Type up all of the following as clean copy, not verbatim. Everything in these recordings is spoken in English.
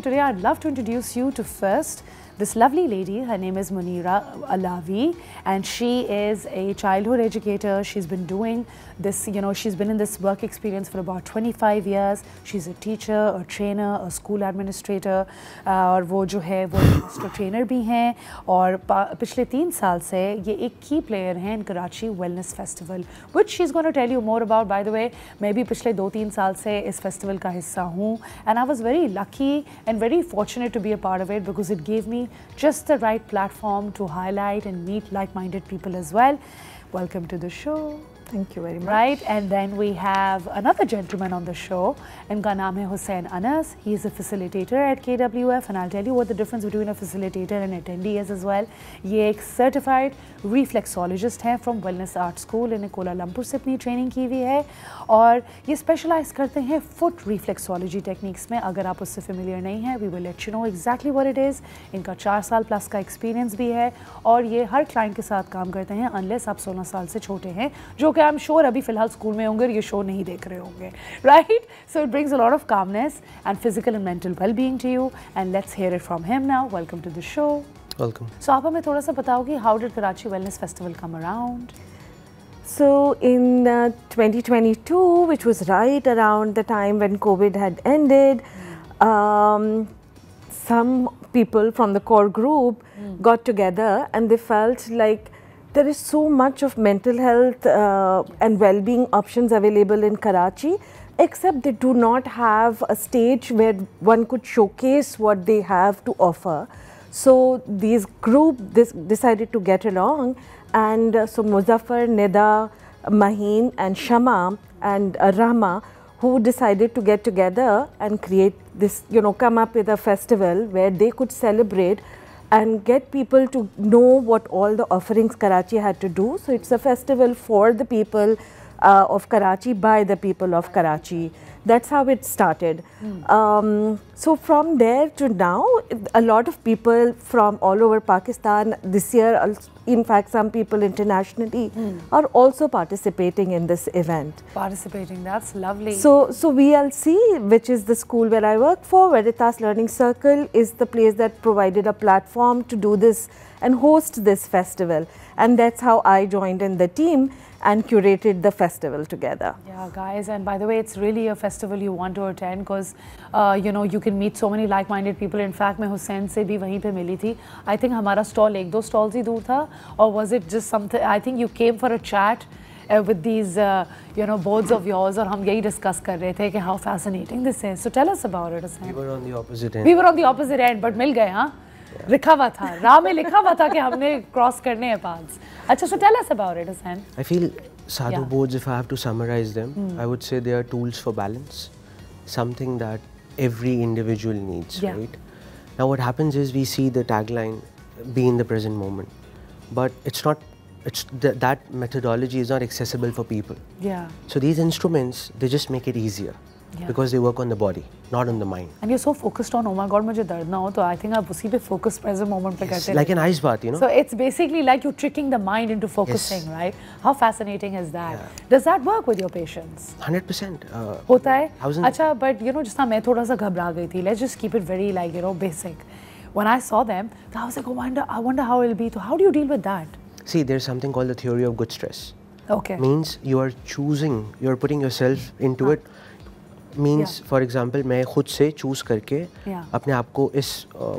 today I'd love to introduce you to first this lovely lady. Her name is Munira Alavi, and she is a childhood educator. She's been doing this, she's been in this work experience for about 25 years. She's a teacher, a trainer, a school administrator, और वो जो है वो master trainer भी हैं, और पिछले 3 साल से ये एक key player हैं in Karachi Wellness Festival, which she's going to tell you more about. By the way, मैं भी पिछले 2-3 साल से इस festival का हिस्सा हूँ, and I was very lucky and very fortunate to be a part of it because it gave me just the right platform to highlight and meet like-minded people as well. Welcome to the show. Thank you very much. Right, and then we have another gentleman on the show, and इनका नाम है Hussain Anas. He is a facilitator at KWF, and I'll tell you what the difference between a facilitator and attendee is as well. ये एक certified reflexologist है from Wellness Art School, इन्हें Kuala Lumpur से अपनी training की हुई है, और ये स्पेशलाइज करते हैं foot reflexology techniques में. अगर आप उससे familiar नहीं हैं, we will let you know exactly what it is. इनका 4 साल प्लस का एक्सपीरियंस भी है, और ये हर क्लाइंट के साथ काम करते हैं unless आप 16 साल से छोटे हैं, जो कि आई एम श्योर अभी फिलहाल स्कूल में होंगे और ये शो नहीं देख रहे होंगे, right? So it brings a lot of calmness and physical and mental well-being to you, and let's hear it from him now. Welcome to the show. Welcome. सो आप हमें थोड़ा सा बताओगे, how did Karachi wellness festival come around? So in 2022, which was right around the time when COVID had ended, some people from the core group got together and they felt like there is so much of mental health and well-being options available in Karachi, except they do not have a stage where one could showcase what they have to offer. So these group decided to get along, and so Muzaffar, Nida, Maheen and Shama and Rahma, who decided to get together and create this, come up with a festival where they could celebrate and get people to know what all the offerings Karachi had to do. So it's a festival for the people of Karachi by the people of Karachi. That's how it started. So from there to now, a lot of people from all over Pakistan this year, in fact some people internationally are also participating in this event. Participating, that's lovely. So VLC, which is the school where I work for, Veritas Learning Circle, is the place that provided a platform to do this and host this festival, and that's how I joined in the team and curated the festival together. Yeah, guys, and by the way, it's really a festival you want to attend because, you can meet so many like-minded people. In fact, मैं हुसैन से भी वहीं पे मिली थी. I think हमारा stall 1-2 stalls ही दूर था, or was it just something? I think you came for a chat with these, boards of yours, और हम यही discuss कर रहे थे कि how fascinating this is. So tell us about it, Hussain. We were on the opposite end. We were on the opposite end, but मिल गए, हाँ? लिखा हुआ था, राह में लिखा हुआ था कि हमने क्रॉस करने हैं paths. अच्छा, so tell us about it, Hussain. I feel sadhu boards, if I have to summarize them, I would say they are tools for balance, something that every individual needs, right? Now what happens is we see the tagline, be in the present moment, but that methodology is not accessible for people. Yeah. So these instruments, they just make it easier. Because they work on the body, not on the mind. And you're so focused on, oh my God, मुझे दर्द ना हो, तो I think आप उसी पे focus present moment पे करते हैं. Like an ice bath, So it's basically like you're tricking the mind into focusing, right? How fascinating is that? Does that work with your patients? 100%. होता है? अच्छा, but जिस तरह मैं थोड़ा सा घबरा गई थी, let's just keep it very basic. When I saw them, I was like, I wonder how it'll be. So how do you deal with that? See, there's something called the theory of good stress. Okay. Means you are putting yourself into it. Means, for example, मैं खुद से choose करके अपने आप को इस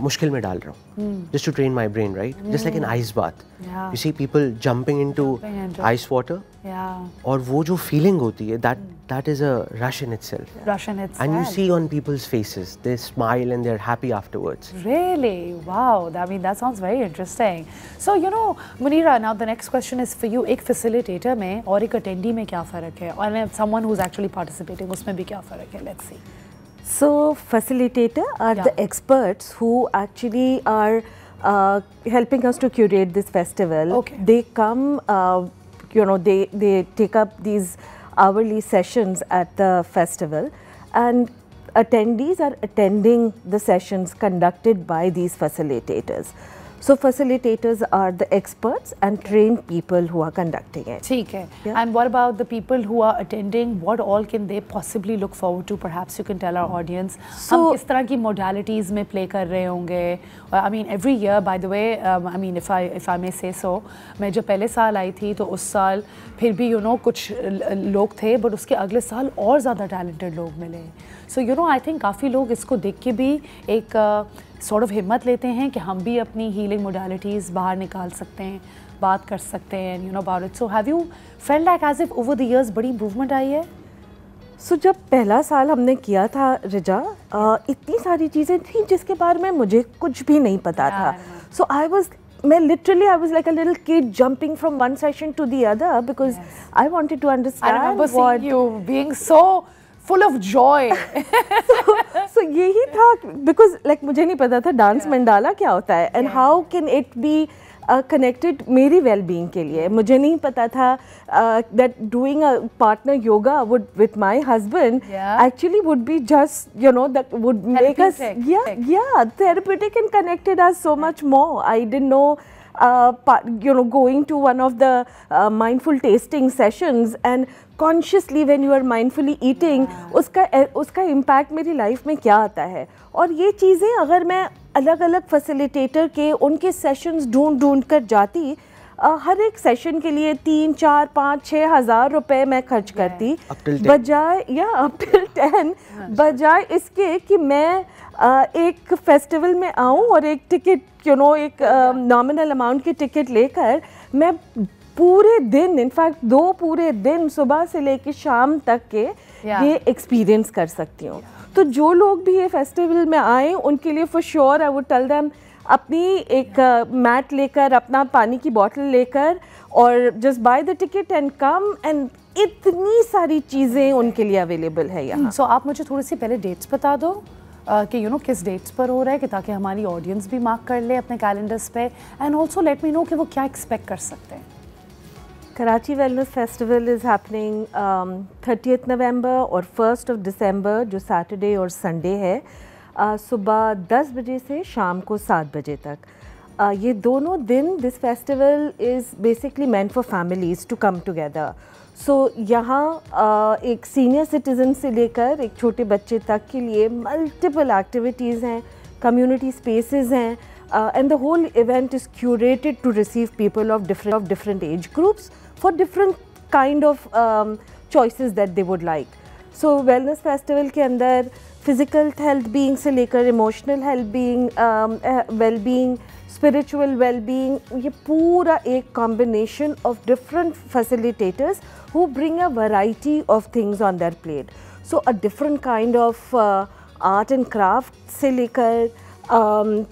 मुश्किल में डाल रहा हूँ, just to train my brain, right? Just like an ice bath. You see people jumping into ice water, और वो जो feeling होती है, that is a rush in itself. Rush in itself. And you see on people's faces, they smile and they're happy afterwards. Really? Wow. I mean, that sounds very interesting. So, Munira, now the next question is for you. एक facilitator में और एक attendee में क्या फ़र्क है? और someone who's actually participating, उसमें भी क्या फ़र्क है? Let's see. So facilitator are the experts who actually are helping us to curate this festival. Okay. They come, they take up these hourly sessions at the festival, and attendees are attending the sessions conducted by these facilitators. So facilitators are the experts and trained people who are conducting it. ठीक है. Yeah. And what about the people who are attending? What all can they possibly look forward to? Perhaps you can tell our audience. So हम किस तरह की modalities में play कर रहे होंगे? I mean every year, by the way, I mean if I may say so, मैं जब पहले साल आई थी तो उस साल फिर भी कुछ लोग थे, but उसके अगले साल और ज़्यादा talented लोग मिले. So I think काफ़ी लोग इसको देख के भी एक sort of हिम्मत लेते हैं कि हम भी अपनी healing modalities बाहर निकाल सकते हैं, बात कर सकते हैं, about it. So have you felt like as if over the years बड़ी improvement आई है? So जब पहला साल हमने किया था रिजा, इतनी सारी चीज़ें थी जिसके बारे में मुझे कुछ भी नहीं पता था. So I was like a little kid jumping from one session to the other because I wanted to understand. I remember seeing you being so full of joy. so यही था because like मुझे नहीं पता था dance mandala क्या होता है and how can it be connected मेरी well-being के लिए. मुझे नहीं पता था that doing a partner yoga would with my husband actually would be just that would make us therapeutic and connected us so much more. I didn't know going to one of the mindful tasting sessions and consciously when you are mindfully eating उसका impact मेरी life में क्या आता है. और ये चीज़ें अगर मैं अलग अलग फैसिलिटेटर के उनके सेशंस ढूंढ कर जाती, हर एक सेशन के लिए 3, 4, 5, 6 हज़ार रुपए मैं खर्च करती बजाय up till 10 बजाय इसके कि मैं एक फेस्टिवल में आऊँ और एक टिकट एक नॉमिनल अमाउंट की टिकट लेकर मैं पूरे दिन इनफैक्ट 2 पूरे दिन सुबह से लेकर शाम तक के ये एक्सपीरियंस कर सकती हूँ. तो जो लोग भी ये फेस्टिवल में आए उनके लिए for sure I would tell them अपनी एक मैट लेकर, अपना पानी की बोतल लेकर और just by the ticket and come and इतनी सारी चीज़ें उनके लिए अवेलेबल है यहाँ. सो आप मुझे थोड़ी सी पहले डेट्स बता दो कि किस डेट्स पर हो रहा है कि ताकि हमारी ऑडियंस भी मार्क कर ले अपने कैलेंडर्स पे and also let me know कि वो क्या एक्सपेक्ट कर सकते हैं. Karachi Wellness Festival is happening 30th November और 1st of December जो सैटरडे और संडे है, सुबह 10 बजे से शाम को 7 बजे तक. ये दोनों दिन this festival is basically meant for families to come together. So यहाँ एक सीनियर सिटीज़न से लेकर एक छोटे बच्चे तक के लिए मल्टीपल एक्टिविटीज़ हैं, कम्युनिटी स्पेसेस हैं. And the whole event is curated to receive people of different age groups for different kind of choices that they would like. So wellness festival के अंदर physical health being से लेकर emotional health being, well-being, spiritual well-being, ये पूरा एक combination of different facilitators who bring a variety of things on their plate. So a different kind of art and craft से लेकर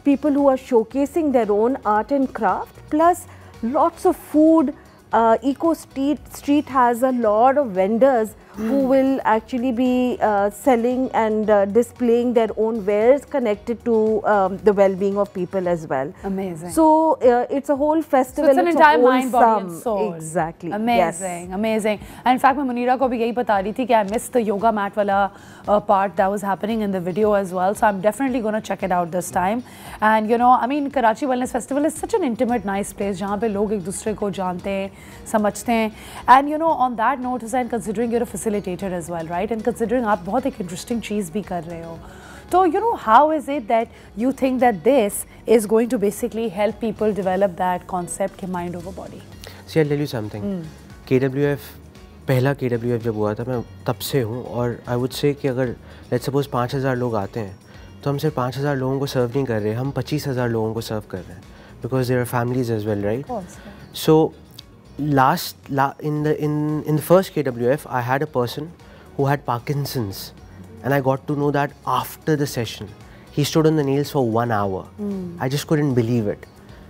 people who are showcasing their own art and craft, plus lots of food. Eco Street has a lot of vendors who will actually be selling and displaying their own wares connected to the well-being of people as well. Amazing. So it's a whole festival. So it's an entire mind, body and soul. Exactly. Amazing, amazing. And in fact, मैं मुनीरा को भी यही बता रही थी कि I missed the yoga mat वाला part that was happening in the video as well. So I'm definitely going to check it out this time. And I mean, Karachi Wellness Festival is such an intimate, nice place जहाँ पे लोग एक दूसरे को जानते हैं, समझते हैं. And on that note, Hussain, considering you're a facilitator as well, right? And considering आप बहुत एक interesting चीज़ भी कर रहे हो, तो how is it that you think that this is going to basically help people develop that concept के mind over body? See, I'll tell you something. KWF पहला KWF जब हुआ था मैं तब से हूँ और I would say कि अगर let's suppose 5,000 लोग आते हैं तो हम सिर्फ 5,000 लोगों को सर्व नहीं कर रहे, हम 25,000 लोगों को सर्व कर रहे हैं because there are families as well, right? Of course. So in the first KWF I had a person who had Parkinson's and I got to know that after the session. He stood on the nails for 1 hour. I just couldn't believe it.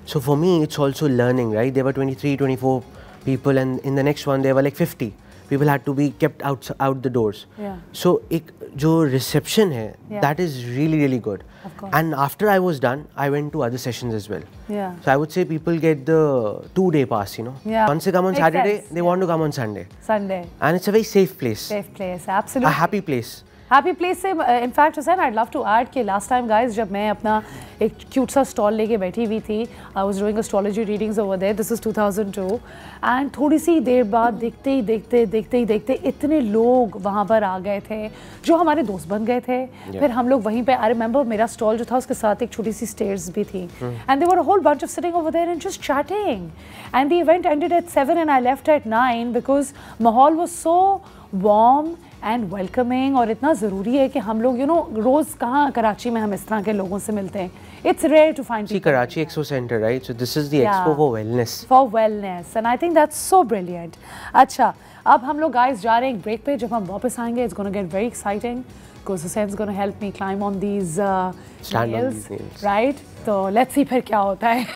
So for me it's also learning, right? There were 23, 24 people and in the next one there were like 50. People had to be kept out the doors. Yeah. So एक जो reception है, that is really, really good. Of course. And after I was done, I went to other sessions as well. Yeah. So I would say people get the 2-day pass, Yeah. Once they come on Makes Saturday, sense. they want to come on Sunday. Sunday. And it's a very safe place. Safe place, absolutely. A happy place. Happy place से in fact Hussain I love to add कि last time guys जब मैं अपना एक cute सा stall लेके बैठी हुई थी, I was doing astrology readings over there, this is 2002, and थोड़ी सी देर बाद देखते ही देखते इतने लोग वहाँ पर आ गए थे जो हमारे दोस्त बन गए थे। फिर हम लोग वहीं पे, आई रिमेंबर मेरा स्टॉल जो था उसके साथ एक छोटी सी स्टेयर्स भी थी, and there were a whole bunch of sitting over there and just chatting, and the event ended at 7 and I left at 9 because माहौल was so warm and welcoming. और इतना ज़रूरी है कि हम लोग रोज़ कहाँ कराची में हम इस तरह के लोगों से मिलते हैं। It's rare to find See, Karachi Expo Center, right? So this is the expo for wellness. For wellness, and I think that's so brilliant. अच्छा, अब हम लोग guys जा रहे हैं एक ब्रेक पे। जब हम वापस आएंगे, it's gonna get very exciting because Hussein's gonna help me climb on these Stand on nails, these nails. right? तो let's see फिर क्या होता है।